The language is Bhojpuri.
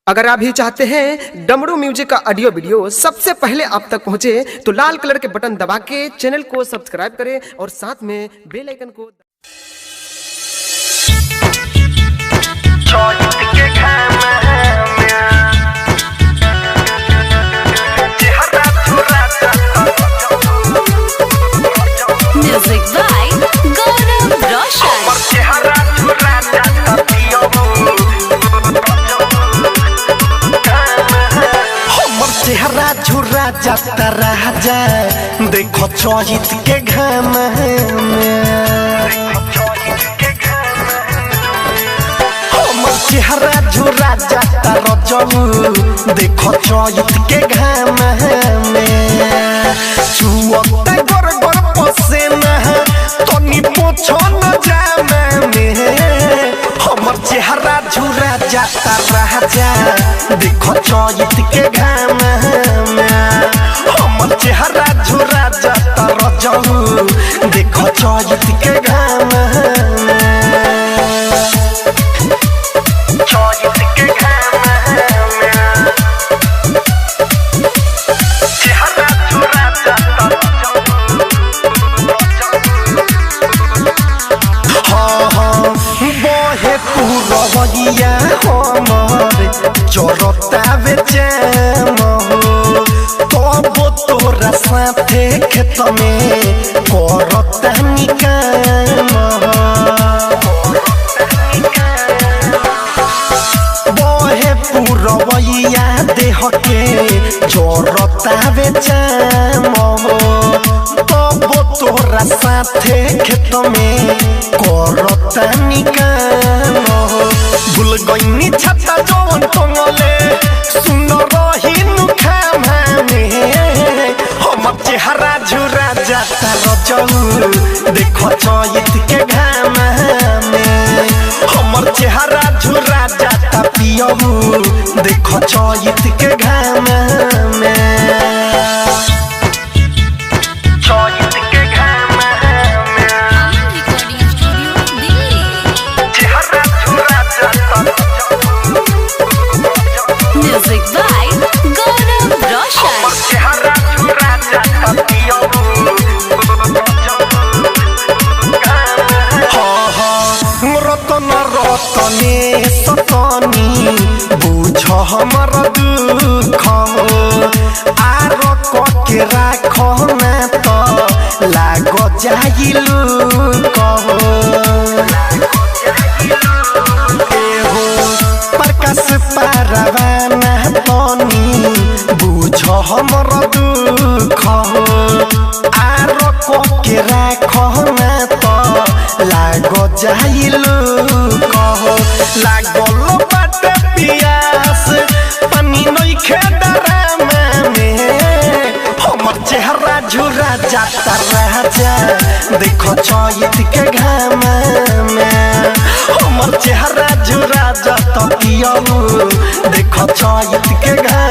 अगर आप भी चाहते हैं डमरू म्यूजिक का ऑडियो वीडियो सबसे पहले आप तक पहुंचे तो लाल कलर के बटन दबा के चैनल को सब्सक्राइब करें और साथ में बेल आइकन को म्यूजिक बाय गौरव रोशन। चेहरा झुरा जाता रह जाए देखो चौहित के घाम हमर चेहरा झुरा जाता रजऊ देखो चौहित के घाम चुअता गोर गोर पसेना तनी पोछो न जामे में हमर चेहरा झुरा जाता रह जाए देखो चौहित के घाम हमर चेहरा झुरा जाता रजऊ देखो चौहित के घाम चौहित के घाम चेहरा झुरा जाता बहे पूरवैया हमर चरता बेचैन तब तोरा साथे खेत में करता निकाम बहे पूरवैया देह के चरता बेचैन तब तोरा साथे खेत में करता निकाम भूल गईनी छता जवन टंगले सुन रही नुखामा में हमर चेहरा झुरा जाता रजऊ देखो चौहित के घाम में हमर चेहरा झुरा जाता पियऊ देखो चौहित के घाम में चौहित के घाम रिकॉर्डिंग स्टूडियो दिल्ली। चेहरा झुरा जाता म्यूजिक बाय गौरव रोशन। चेहरा झुरा जाता पियऊ रतन रतने सतनी बुझ हमर दुख आर के राख ना तो लाग जाइलू कहो प्रकाश पारवाना तनी बुझ हमर दुख आर के राख ना तो लाग जाइलू कहो लागल बाटे पियास पानी नइखे डरामा में हमर चेहरा झुरा जाता राजा देखो चौहित के घाम में हमर चेहरा झुरा जाता पियऊ देखो चौहित के घाम